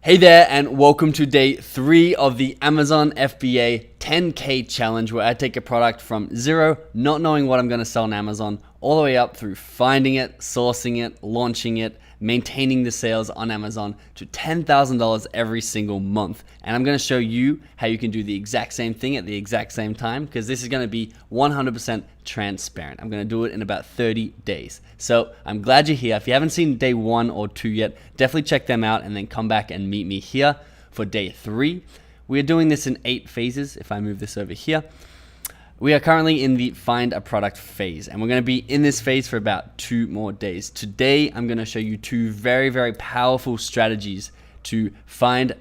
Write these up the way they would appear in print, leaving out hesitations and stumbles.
Hey there, and welcome to day 3 of the Amazon FBA 10K challenge, where I take a product from zero, not knowing what I'm going to sell on Amazon, all the way up through finding it, sourcing it, launching it, maintaining the sales on Amazon to $10,000 every single month. And I'm going to show you how you can do the exact same thing at the exact same time, because this is going to be 100% transparent. I'm going to do it in about 30 days. So I'm glad you're here. If you haven't seen day 1 or 2 yet, definitely check them out and then come back and meet me here for day 3. We're doing this in 8 phases. If I move this over here, we are currently in the find a product phase, and we're going to be in this phase for about 2 more days. Today, I'm going to show you 2 very, very powerful strategies to find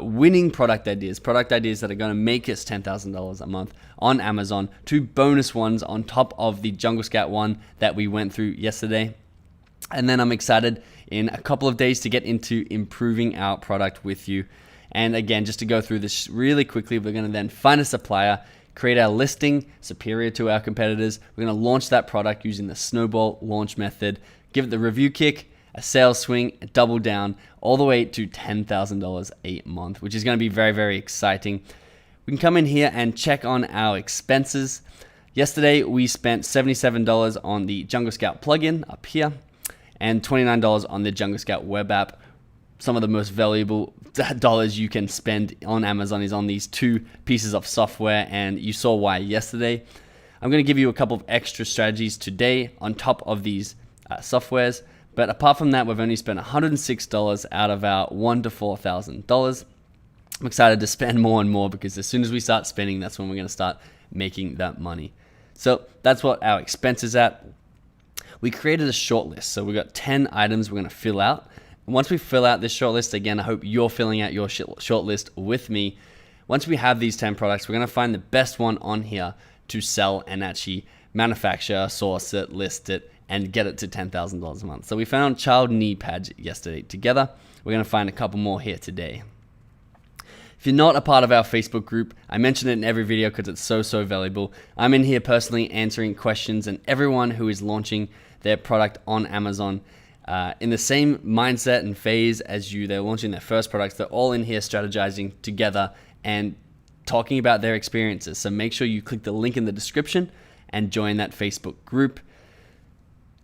winning product ideas that are going to make us $10,000 a month on Amazon. 2 bonus ones on top of the Jungle Scout one that we went through yesterday. And then I'm excited in a couple of days to get into improving our product with you. And again, just to go through this really quickly, we're going to then find a supplier, create our listing superior to our competitors. We're going to launch that product using the snowball launch method, give it the review kick, a sales swing, a double down, all the way to $10,000 a month, which is going to be very, very exciting. We can come in here and check on our expenses. Yesterday, we spent $77 on the Jungle Scout plugin up here and $29 on the Jungle Scout web app. Some of the most valuable dollars you can spend on Amazon is on these 2 pieces of software, and you saw why yesterday. I'm going to give you a couple of extra strategies today on top of these softwares, but apart from that, we've only spent $106 out of our $1,000 to $4,000. I'm excited to spend more and more, because as soon as we start spending, that's when we're going to start making that money. So that's what our expenses at. We created a short list, so we've got 10 items we're going to fill out. Once we fill out this short list, again, I hope you're filling out your short list with me. Once we have these 10 products, we're going to find the best one on here to sell and actually manufacture, source it, list it, and get it to $10,000 a month. So we found child knee pads yesterday together. We're going to find a couple more here today. If you're not a part of our Facebook group, I mention it in every video because it's so valuable. I'm in here personally answering questions, and everyone who is launching their product on Amazon in the same mindset and phase as you. They're launching their first products. They're all in here strategizing together and talking about their experiences. So make sure you click the link in the description and join that Facebook group.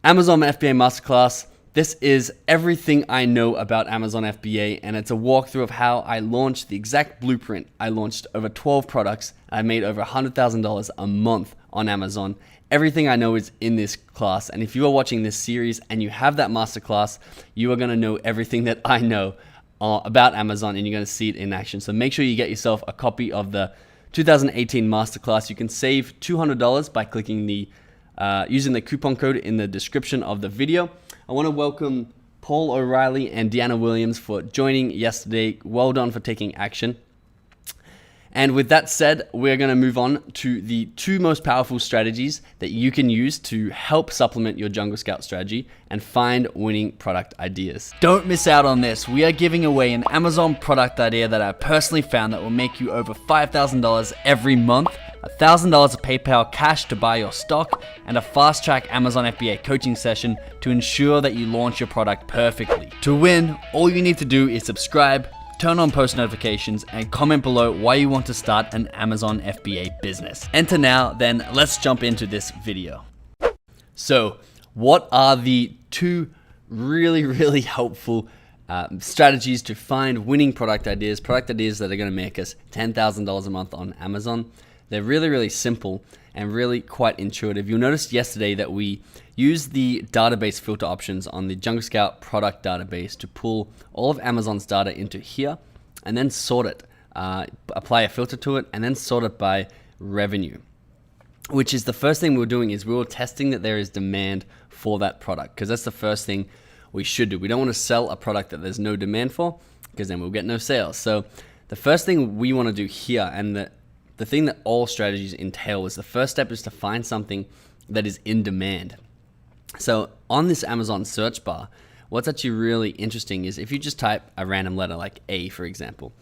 Amazon FBA Masterclass. This is everything I know about Amazon FBA, and it's a walkthrough of how I launched the exact blueprint. I launched over 12 products. I made over $100,000 a month on Amazon. Everything I know is in this class, and if you are watching this series and you have that masterclass, you are going to know everything that I know about Amazon, and you're going to see it in action. So make sure you get yourself a copy of the 2018 masterclass. You can save $200 by clicking the using the coupon code in the description of the video. I want to welcome Paul O'Reilly and Deanna Williams for joining yesterday. Well done for taking action. And with that said, we're going to move on to the 2 most powerful strategies that you can use to help supplement your Jungle Scout strategy and find winning product ideas. Don't miss out on this. We are giving away an Amazon product idea that I personally found that will make you over $5,000 every month, $1,000 of PayPal cash to buy your stock, and a fast-track Amazon FBA coaching session to ensure that you launch your product perfectly. To win, all you need to do is subscribe, turn on post notifications, and comment below why you want to start an Amazon FBA business. Enter now, then let's jump into this video. So, what are the 2 really helpful strategies to find winning product ideas that are going to make us $10,000 a month on Amazon? They're really simple and really quite intuitive. You'll notice yesterday that we used the database filter options on the Jungle Scout product database to pull all of Amazon's data into here and then sort it, apply a filter to it, and then sort it by revenue, which is the first thing we were doing. Is we were testing that there is demand for that product, because that's the first thing we should do. We don't want to sell a product that there's no demand for, because then we'll get no sales. So the first thing we want to do here, and the thing that all strategies entail, is the first step is to find something that is in demand. So on this Amazon search bar, what's actually really interesting is if you just type a random letter like A, for example,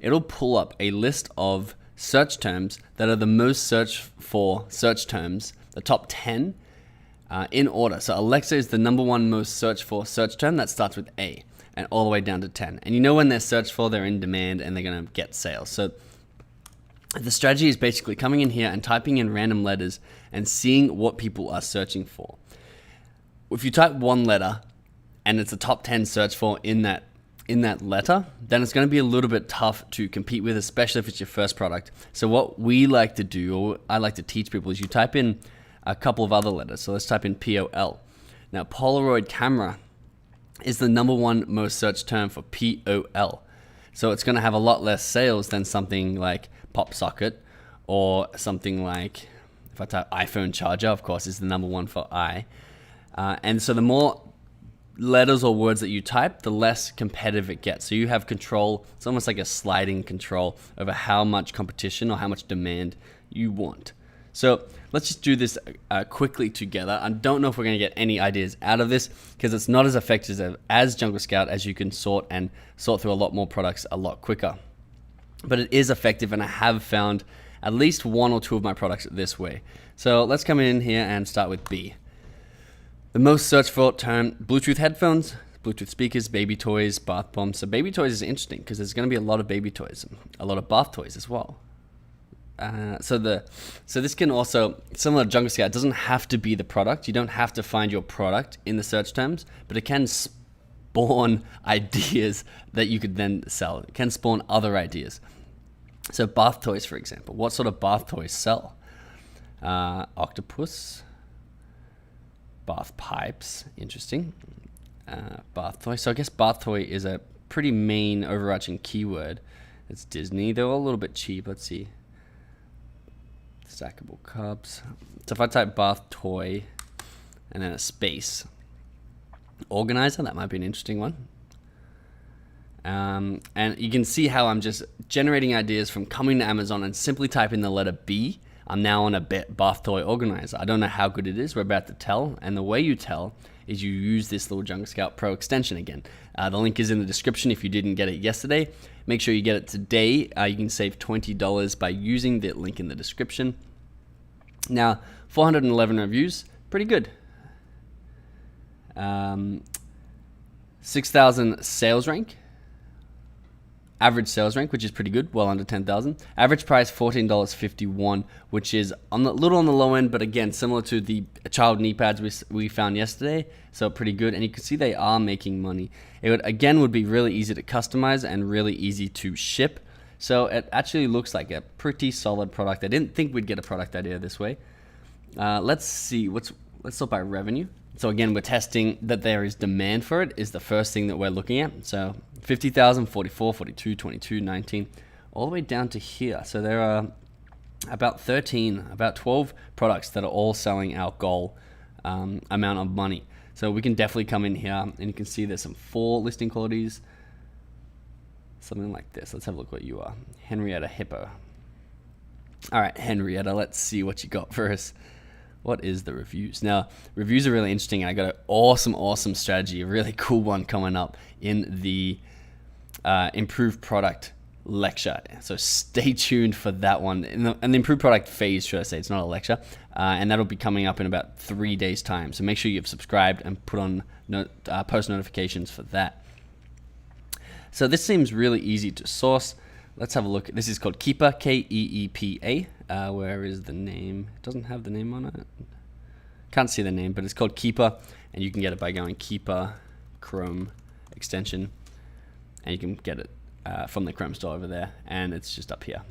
it'll pull up a list of search terms that are the most searched for search terms, the top 10 in order. So Alexa is the #1 most searched for search term that starts with A. and all the way down to 10. And you know when they're searched for, they're in demand and they're going to get sales. So the strategy is basically coming in here and typing in random letters and seeing what people are searching for. If you type one letter and it's a top 10 search for in that letter, then it's going to be a little bit tough to compete with, especially if it's your first product. So what we like to do, or I like to teach people, is you type in a couple of other letters. So let's type in POL. Now, Polaroid camera is the #1 most searched term for POL. So it's going to have a lot less sales than something like pop socket, or something like, if I type iPhone charger, of course, is the #1 for I. And so the more letters or words that you type, the less competitive it gets. So you have control. It's almost like a sliding control over how much competition or how much demand you want. So let's just do this quickly together. I don't know if we're going to get any ideas out of this, because it's not as effective as Jungle Scout, as you can sort through a lot more products a lot quicker. But it is effective, and I have found at least 1 or 2 of my products this way. So let's come in here and start with B. The most searched for term: Bluetooth headphones, Bluetooth speakers, baby toys, bath bombs. So baby toys is interesting because there's going to be a lot of baby toys, a lot of bath toys as well. So this can also, similar to Jungle Scout, it doesn't have to be the product. You don't have to find your product in the search terms, but it can spawn ideas that you could then sell. It can spawn other ideas. So bath toys, for example. What sort of bath toys sell? Octopus, bath pipes, interesting. Bath toy. So I guess bath toy is a pretty main overarching keyword. It's Disney. They're all a little bit cheap. Let's see. Stackable cups. So if I type bath toy and then a space, organizer, that might be an interesting one. And you can see how I'm just generating ideas from coming to Amazon and simply typing the letter B. I'm now on a bath toy organizer. I don't know how good it is. We're about to tell. And the way you tell is you use this little Jungle Scout Pro extension again. The link is in the description if you didn't get it yesterday. Make sure you get it today. You can save $20 by using the link in the description. Now, 411 reviews, pretty good. 6,000 sales rank. Average sales rank, which is pretty good, well under 10,000. Average price $14.51, which is little on the low end, but again, similar to the child knee pads we found yesterday, so pretty good. And you can see they are making money. It would be really easy to customize and really easy to ship. So it actually looks like a pretty solid product. I didn't think we'd get a product idea this way. Let's see, let's sort by revenue. So again, we're testing that there is demand for it, is the first thing that we're looking at. So 50,000, 44, 42, 22, 19, all the way down to here. So there are about 12 products that are all selling our goal amount of money. So we can definitely come in here and you can see there's some 4 listing qualities, something like this. Let's have a look what you are. Henrietta Hippo. All right, Henrietta, let's see what you got for us. What is the reviews? Now, reviews are really interesting. I got an awesome strategy, a really cool one coming up in the improved product lecture. So stay tuned for that one. In the improved product phase, should I say. It's not a lecture. And that'll be coming up in about 3 days' time. So make sure you've subscribed and put on post notifications for that. So this seems really easy to source. Let's have a look. This is called Keepa, Keepa. Where is the name? It doesn't have the name on it. Can't see the name, but it's called Keepa, and you can get it by going Keepa Chrome extension, and you can get it from the Chrome store over there, and it's just up here.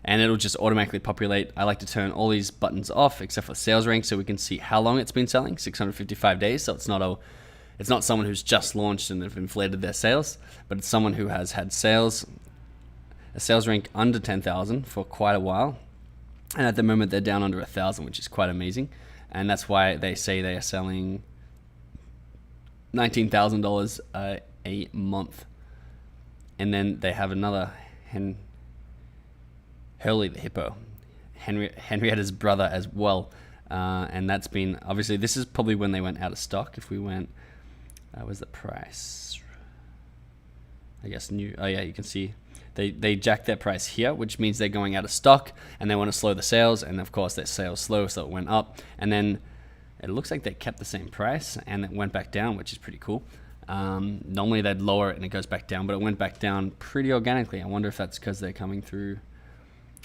And it'll just automatically populate. I like to turn all these buttons off except for sales rank, so we can see how long it's been selling, 655 days. So it's not someone who's just launched and they've inflated their sales, but it's someone who has had a sales rank under 10,000 for quite a while. And at the moment, they're down under 1,000, which is quite amazing. And that's why they say they are selling $19,000 a month. And then they have another Hurley the Hippo, Henrietta's brother as well. And that's been, obviously, this is probably when they went out of stock. If we went, where's the price? I guess new, oh yeah, you can see. They jacked their price here, which means they're going out of stock and they want to slow the sales. And of course, their sales slow, so it went up. And then it looks like they kept the same price and it went back down, which is pretty cool. Normally they'd lower it and it goes back down, but it went back down pretty organically. I wonder if that's because they're coming through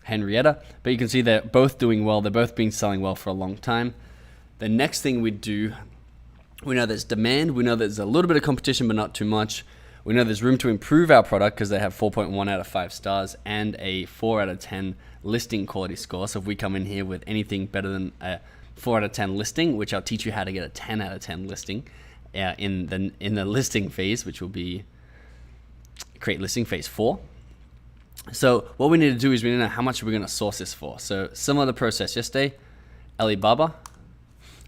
Henrietta. But you can see they're both doing well. They're both been selling well for a long time. The next thing we do, we know there's demand. We know there's a little bit of competition, but not too much. We know there's room to improve our product because they have 4.1 out of 5 stars and a 4 out of 10 listing quality score. So if we come in here with anything better than a 4 out of 10 listing, which I'll teach you how to get a 10 out of 10 listing in the listing phase, which will be create listing phase 4. So what we need to do is we need to know how much we're going to source this for. So similar to the process yesterday, Alibaba,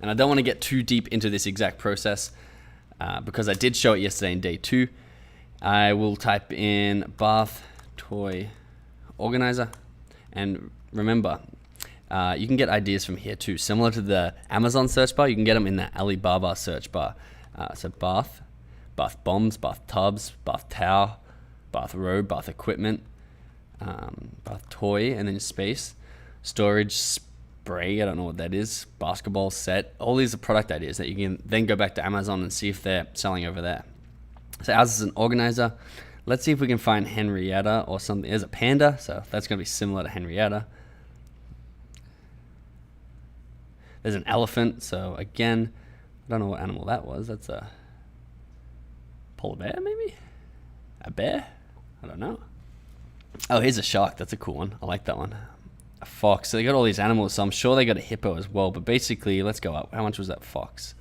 and I don't want to get too deep into this exact process because I did show it yesterday in day 2. I will type in bath toy organizer, and remember, you can get ideas from here too. Similar to the Amazon search bar, you can get them in the Alibaba search bar. So bath bombs, bath tubs, bath towel, bath robe, bath equipment, bath toy, and then space, storage, spray, I don't know what that is, basketball set. All these are product ideas that you can then go back to Amazon and see if they're selling over there. So ours is an organizer. Let's see if we can find Henrietta or something. There's a panda, so that's going to be similar to Henrietta. There's an elephant, so again, I don't know what animal that was. That's a polar bear, maybe? A bear? I don't know. Oh, here's a shark. That's a cool one. I like that one. A fox. So they got all these animals, so I'm sure they got a hippo as well. But basically, let's go up. How much was that fox?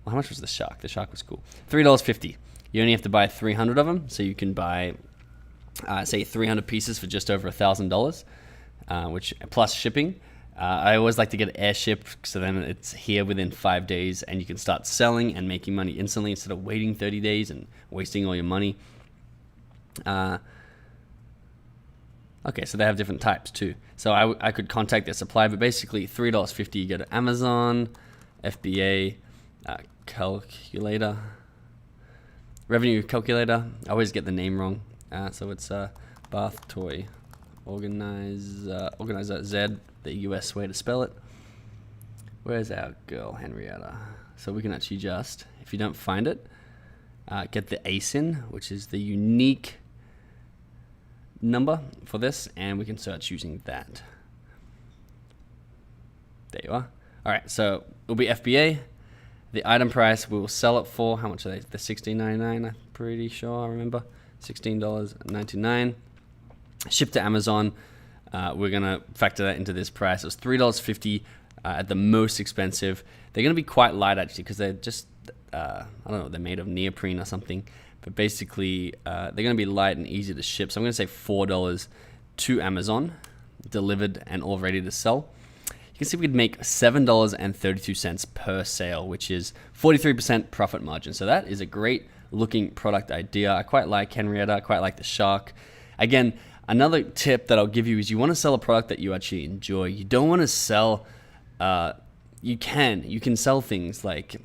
Well, how much was the shark? The shark was cool. $3.50. You only have to buy 300 of them, so you can buy, say, 300 pieces for just over $1,000, which plus shipping. I always like to get it airship, so then it's here within 5 days, and you can start selling and making money instantly instead of waiting 30 days and wasting all your money. Okay, so they have different types too. So I could contact their supplier, but basically $3.50 you go to Amazon, FBA, calculator, revenue calculator. I always get the name wrong. So it's bath toy organizer Z, the US way to spell it. Where's our girl Henrietta? So we can actually just, if you don't find it, get the ASIN, which is the unique number for this, and we can search using that. There you are. All right, so it'll be FBA. The item price we will sell it for, how much are they? The $16.99, I'm pretty sure I remember. $16.99. Shipped to Amazon. We're going to factor that into this price. It was $3.50 at the most expensive. They're going to be quite light actually because they're just, I don't know, they're made of neoprene or something. But basically, they're going to be light and easy to ship. So I'm going to say $4 to Amazon, delivered and all ready to sell. You can see we could make $7.32 per sale, which is 43% profit margin. So that is a great looking product idea. I quite like Henrietta. I quite like the shark. Again, another tip that I'll give you is you want to sell a product that you actually enjoy. You don't want to sell, you can sell things like,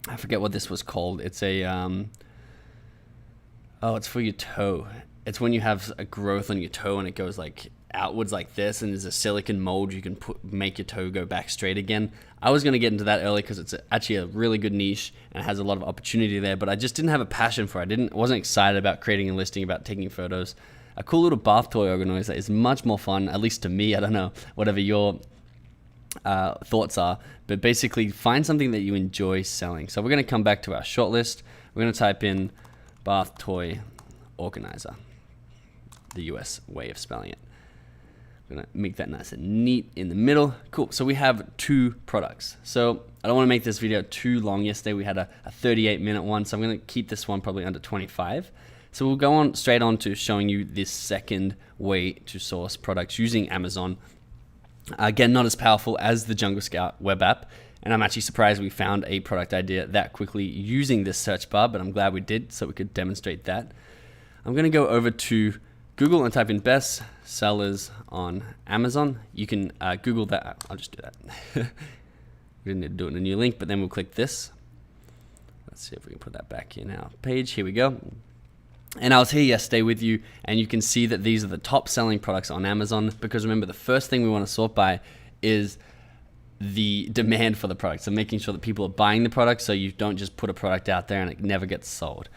I forget what this was called. It's a, it's for your toe. It's when you have a growth on your toe and it goes like outwards like this, and there's a silicone mold you can make your toe go back straight again. I was going to get into that early because it's actually a really good niche and it has a lot of opportunity there, but I just didn't have a passion for it. I wasn't excited about creating a listing, about taking photos. A cool little bath toy organizer is much more fun, at least to me. I don't know, whatever your thoughts are, but basically find something that you enjoy selling. So we're going to come back to our shortlist. We're going to type in bath toy organizer, the US way of spelling it. I'm going to make that nice and neat in the middle. Cool. So we have 2 products. So I don't want to make this video too long. Yesterday we had a 38-minute one, so I'm going to keep this one probably under 25. So we'll go on straight on to showing you this second way to source products using Amazon. Again, not as powerful as the Jungle Scout web app, and I'm actually surprised we found a product idea that quickly using this search bar, but I'm glad we did so we could demonstrate that. I'm going to go over to Google and type in best sellers on Amazon. You can Google that. I'll just do that. We didn't need to do it in a new link, but then we'll click this. Let's see if we can put that back in our page. Here we go. And I was here yesterday with you, and you can see that these are the top selling products on Amazon, because remember, the first thing we want to sort by is the demand for the product. So making sure that people are buying the product, so you don't just put a product out there and it never gets sold.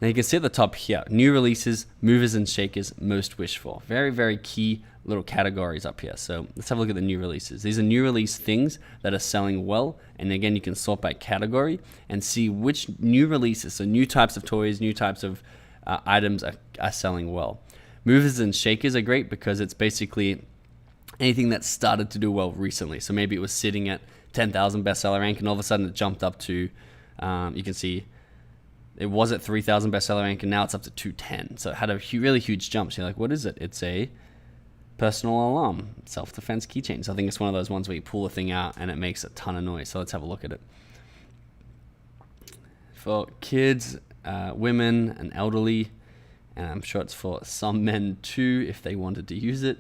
Now you can see at the top here, new releases, movers and shakers, most wished for. Very, very key little categories up here. So let's have a look at the new releases. These are new release things that are selling well. And again, you can sort by category and see which new releases, so new types of toys, new types of items are selling well. Movers and shakers are great because it's basically anything that started to do well recently. So maybe it was sitting at 10,000 bestseller rank and all of a sudden it jumped up to, you can see, it was at 3,000 bestseller rank and now it's up to 210. So it had a really huge jump. So you're like, what is it? It's a personal alarm, self-defense keychain. So I think it's one of those ones where you pull a thing out and it makes a ton of noise. So let's have a look at it. For kids, women, and elderly, and I'm sure it's for some men too if they wanted to use it.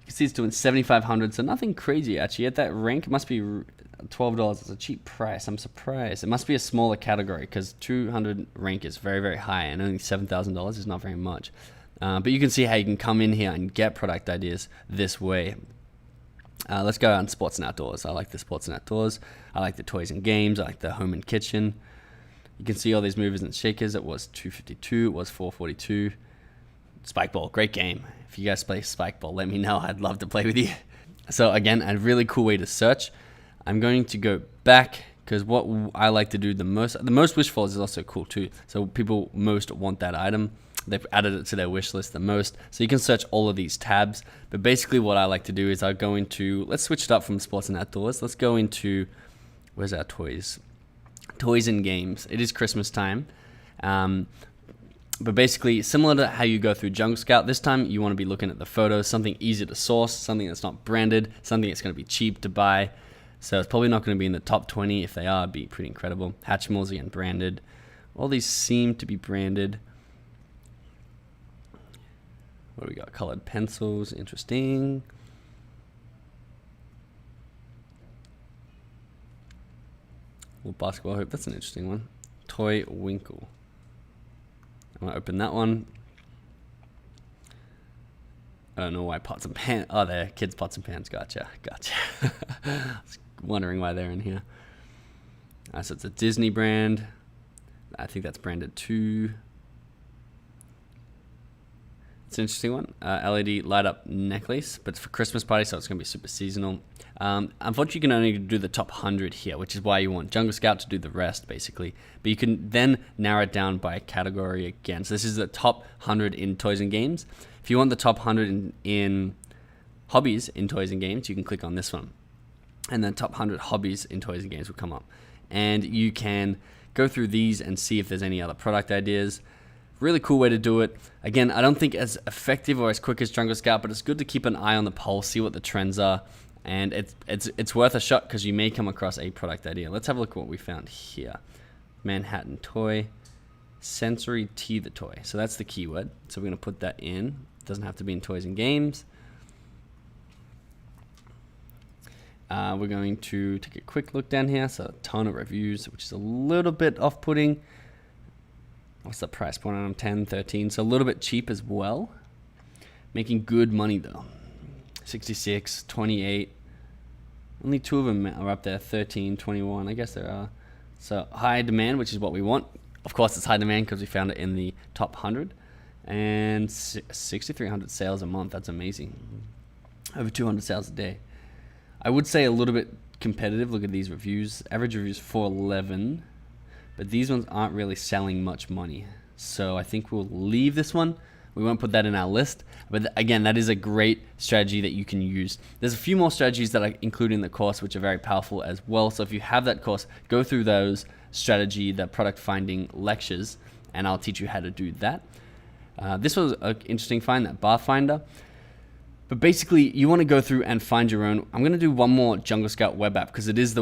You can see it's doing 7,500, so nothing crazy actually. At that rank, it must be $12. It's a cheap price. I'm surprised. It must be a smaller category because 200 rank is very, very high, and only $7,000 is not very much. But you can see how you can come in here and get product ideas this way. Let's go on sports and outdoors. I like the sports and outdoors. I like the toys and games. I like the home and kitchen. You can see all these movers and shakers. It was $252. It was $442. Spikeball, great game. If you guys play Spikeball, let me know. I'd love to play with you. So again, a really cool way to search. I'm going to go back because what I like to do the most wish for is also cool too. So people most want that item. They've added it to their wish list the most. So you can search all of these tabs. But basically what I like to do is I go into, let's switch it up from sports and outdoors. Let's go into, where's our toys? Toys and games. It is Christmas time. But basically, similar to how you go through Jungle Scout, this time you want to be looking at the photos, something easy to source, something that's not branded, something that's going to be cheap to buy. So it's probably not going to be in the top 20. If they are, it'd be pretty incredible. Hatchimals, again, branded. All these seem to be branded. What do we got? Colored pencils, interesting. Little basketball hoop, that's an interesting one. Toy Winkle. I'm going to open that one. I don't know why pots and pans. Oh, they're kids' pots and pans. Gotcha. I was wondering why they're in here. So it's a Disney brand. I think that's branded too. It's an interesting one. LED light up necklace, but it's for Christmas party, so it's going to be super seasonal. Unfortunately, you can only do the top 100 here, which is why you want Jungle Scout to do the rest, basically. But you can then narrow it down by category again. So this is the top 100 in toys and games. If you want the top 100 in hobbies in toys and games, you can click on this one. And then top 100 hobbies in toys and games will come up. And you can go through these and see if there's any other product ideas. Really cool way to do it. Again, I don't think as effective or as quick as Jungle Scout, but it's good to keep an eye on the pulse, see what the trends are. And it's worth a shot because you may come across a product idea. Let's have a look at what we found here. Manhattan toy, sensory teether toy. So that's the keyword. So we're going to put that in. It doesn't have to be in toys and games. We're going to take a quick look down here. So a ton of reviews, which is a little bit off-putting. What's the price point on them? 10, 13. So a little bit cheap as well. Making good money though. 66, 28. Only two of them are up there, 13, 21. I guess there are. So high demand, which is what we want. Of course, it's high demand because we found it in the top 100. And 6,300 sales a month. That's amazing. Over 200 sales a day. I would say a little bit competitive. Look at these reviews. Average reviews 411. But these ones aren't really selling much money. So I think we'll leave this one. We won't put that in our list. But again, that is a great strategy that you can use. There's a few more strategies that I include in the course, which are very powerful as well. So if you have that course, go through those strategy, the product finding lectures, and I'll teach you how to do that. This was an interesting find, that bar finder. But basically, you want to go through and find your own. I'm going to do one more Jungle Scout web app because it is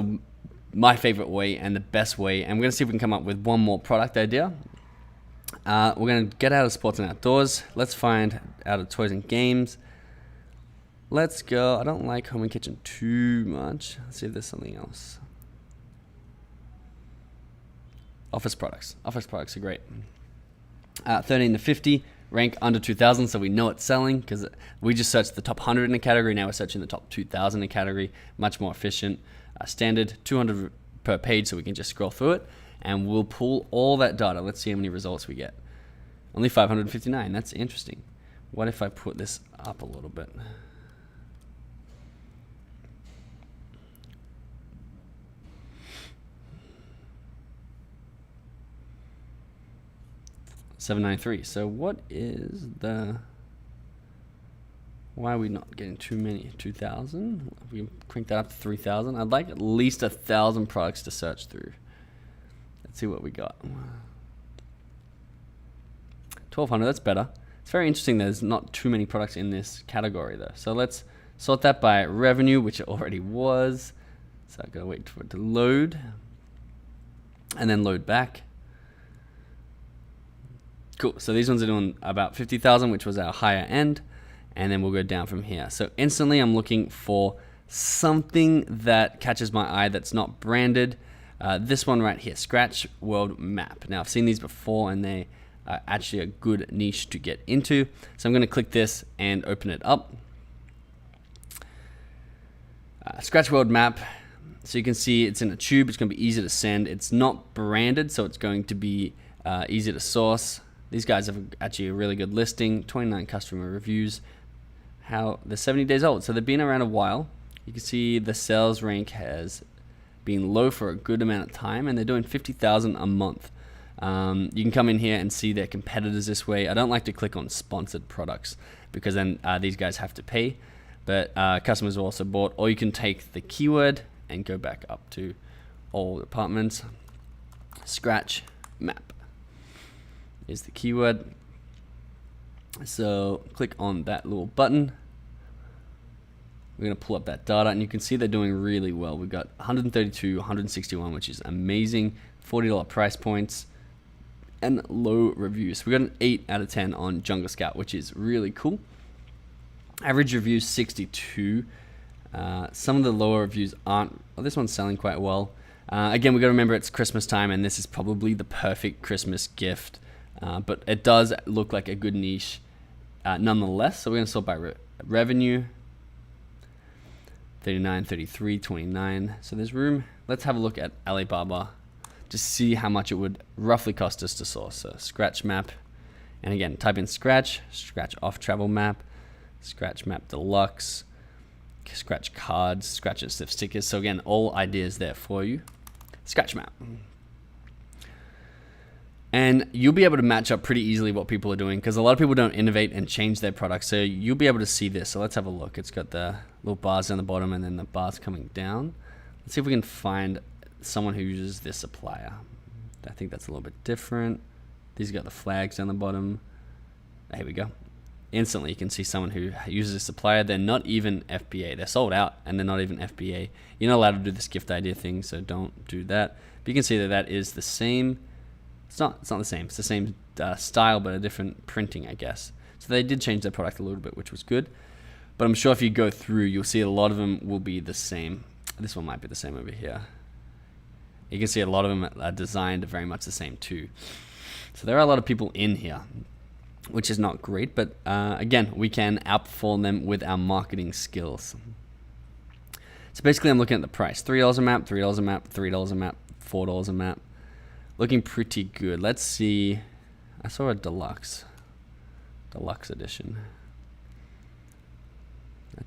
my favorite way and the best way. And we're going to see if we can come up with one more product idea. We're going to get out of sports and outdoors. Let's find out of toys and games. Let's go. I don't like home and kitchen too much. Let's see if there's something else. Office products. Office products are great. 13 to 50. rank under 2,000, so we know it's selling because we just searched the top 100 in a category. Now we're searching the top 2,000 in a category. Much more efficient. Standard 200 per page, so we can just scroll through it, and we'll pull all that data. Let's see how many results we get. Only 559. That's interesting. What if I put this up a little bit? $793. So what is the... Why are we not getting too many? 2,000? If we crank that up to 3,000. I'd like at least 1,000 products to search through. Let's see what we got. 1,200, that's better. It's very interesting there's not too many products in this category though. So let's sort that by revenue, which it already was. So I've got to wait for it to load. And then load back. Cool, so these ones are doing about 50,000, which was our higher end. And then we'll go down from here. So instantly I'm looking for something that catches my eye that's not branded. This one right here, Scratch World Map. Now I've seen these before and they are actually a good niche to get into. So I'm gonna click this and open it up. Scratch World Map. So you can see it's in a tube, it's gonna be easy to send. It's not branded, so it's going to be easy to source. These guys have actually a really good listing, 29 customer reviews. They're 70 days old, so they've been around a while. You can see the sales rank has been low for a good amount of time, and they're doing 50,000 a month. You can come in here and see their competitors this way. I don't like to click on sponsored products because then these guys have to pay, but customers have also bought. Or you can take the keyword and go back up to all departments. Scratch Map is the keyword. So click on that little button. We're going to pull up that data, and you can see they're doing really well. We've got 132, 161, which is amazing. $40 price points and low reviews. We got an 8 out of 10 on Jungle Scout, which is really cool. Average reviews 62. Some of the lower reviews aren't. Well, this one's selling quite well. Again, we got to remember it's Christmas time, and this is probably the perfect Christmas gift. But it does look like a good niche nonetheless. So we're going to sort by revenue. 39, 33, 29. So there's room. Let's have a look at Alibaba. Just see how much it would roughly cost us to source. So Scratch Map. And again, type in Scratch Off Travel Map, Scratch Map Deluxe, Scratch Cards, Scratch and Sniff Stickers. So again, all ideas there for you. Scratch Map. And you'll be able to match up pretty easily what people are doing, because a lot of people don't innovate and change their products. So you'll be able to see this. So let's have a look. It's got the little bars down the bottom and then the bars coming down. Let's see if we can find someone who uses this supplier. I think that's a little bit different. These got the flags down the bottom. Here we go. Instantly you can see someone who uses a supplier. They're not even FBA. They're sold out and they're not even FBA. You're not allowed to do this gift idea thing, so don't do that. But you can see that that is the same. It's not the same. It's the same style, but a different printing, I guess. So they did change their product a little bit, which was good. But I'm sure if you go through, you'll see a lot of them will be the same. This one might be the same over here. You can see a lot of them are designed very much the same too. So there are a lot of people in here, which is not great. But again, we can outperform them with our marketing skills. So basically, I'm looking at the price. $3 a map, $3 a map, $3 a map, $4 a map. Looking pretty good. Let's see. I saw a deluxe edition. That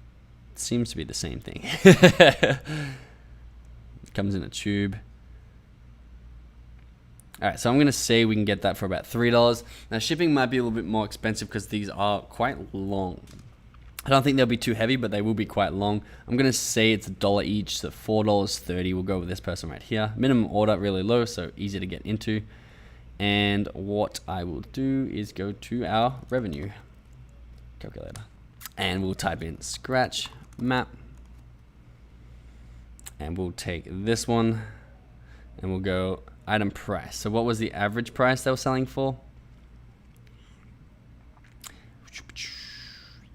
seems to be the same thing. It comes in a tube. All right, so I'm going to say we can get that for about $3. Now, shipping might be a little bit more expensive because these are quite long. I don't think they'll be too heavy, but they will be quite long. I'm going to say it's $1 each, so $4.30. We'll go with this person right here. Minimum order, really low, so easy to get into. And what I will do is go to our revenue calculator. And we'll type in Scratch Map. And we'll take this one, and we'll go item price. So what was the average price they were selling for?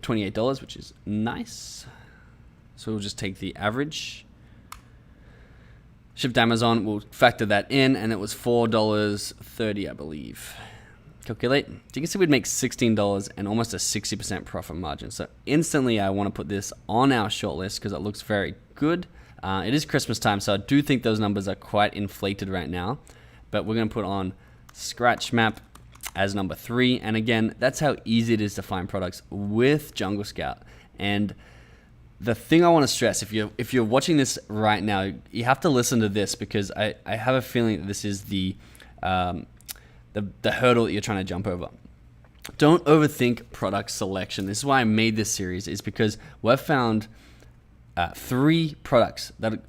$28, which is nice. So we'll just take the average. Shipped Amazon, we'll factor that in, and it was $4.30, I believe. calculate. So you can see we'd make $16 and almost a 60% profit margin. So instantly I want to put this on our shortlist because it looks very good. It is Christmas time, so I do think those numbers are quite inflated right now. But we're going to put on Scratch Map as number 3. And again, that's how easy it is to find products with Jungle Scout. And the thing I want to stress, if you're watching this right now, you have to listen to this because I have a feeling that this is the hurdle that you're trying to jump over. Don't overthink product selection. This is why I made this series, is because we've found 3 products that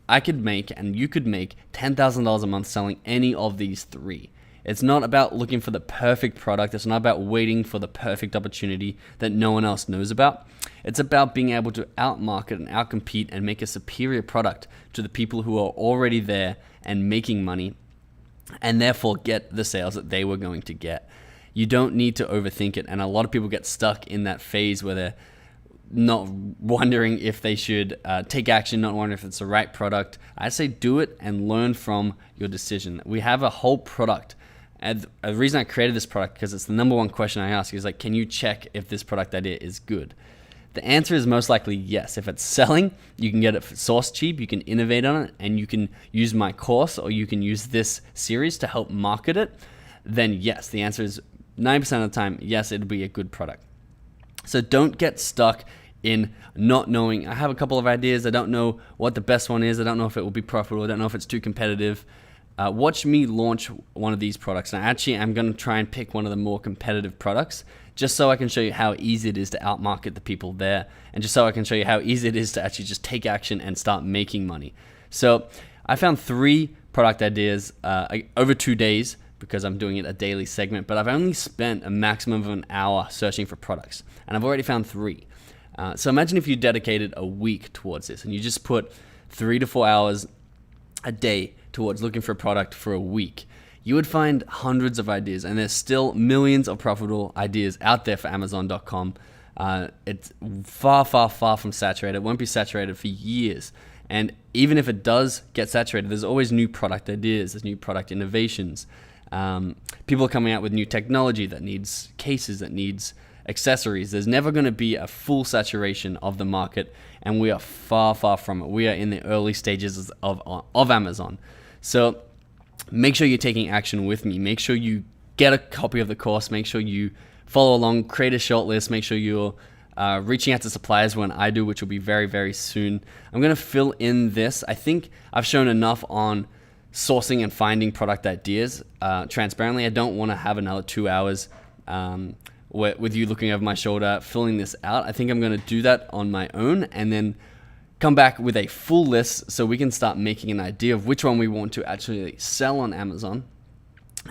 I could make and you could make $10,000 a month selling any of these 3. It's not about looking for the perfect product. It's not about waiting for the perfect opportunity that no one else knows about. It's about being able to outmarket and outcompete and make a superior product to the people who are already there and making money, and therefore get the sales that they were going to get. You don't need to overthink it. And a lot of people get stuck in that phase where they're not wondering if they should take action, not wondering if it's the right product. I say do it and learn from your decision. We have a whole product. And the reason I created this product, because it's the number one question I ask, is like, can you check if this product idea is good? The answer is most likely yes. If it's selling, you can get it for source cheap, you can innovate on it, and you can use my course or you can use this series to help market it, then yes, the answer is 90% of the time, yes, it'll be a good product. So don't get stuck in not knowing. I have a couple of ideas. I don't know what the best one is. I don't know if it will be profitable. I don't know if it's too competitive. Watch me launch one of these products. And actually, I'm going to try and pick one of the more competitive products just so I can show you how easy it is to outmarket the people there, and just so I can show you how easy it is to actually just take action and start making money. So I found 3 product ideas over 2 days because I'm doing it a daily segment, but I've only spent a maximum of an hour searching for products, and I've already found 3. So imagine if you dedicated a week towards this and you just put 3 to 4 hours a day towards looking for a product for a week. You would find hundreds of ideas, and there's still millions of profitable ideas out there for Amazon.com. It's far, far, far from saturated. It won't be saturated for years. And even if it does get saturated, there's always new product ideas, there's new product innovations. People are coming out with new technology that needs cases, that needs accessories. There's never going to be a full saturation of the market, and we are far, far from it. We are in the early stages of Amazon. So make sure you're taking action with me. Make sure you get a copy of the course. Make sure you follow along, create a short list. Make sure you're reaching out to suppliers when I do, which will be very, very soon. I'm going to fill in this. I think I've shown enough on sourcing and finding product ideas. Transparently, I don't want to have another 2 hours with you looking over my shoulder, filling this out. I think I'm going to do that on my own and then come back with a full list so we can start making an idea of which one we want to actually sell on Amazon,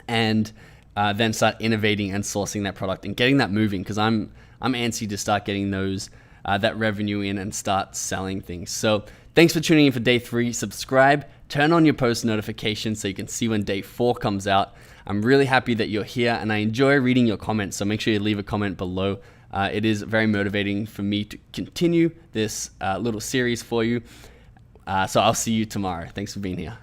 and then start innovating and sourcing that product and getting that moving, because I'm antsy to start getting those that revenue in and start selling things. So thanks for tuning in for day 3. Subscribe, turn on your post notifications so you can see when day 4 comes out. I'm really happy that you're here, and I enjoy reading your comments, so make sure you leave a comment below. It is very motivating for me to continue this little series for you. So I'll see you tomorrow. Thanks for being here.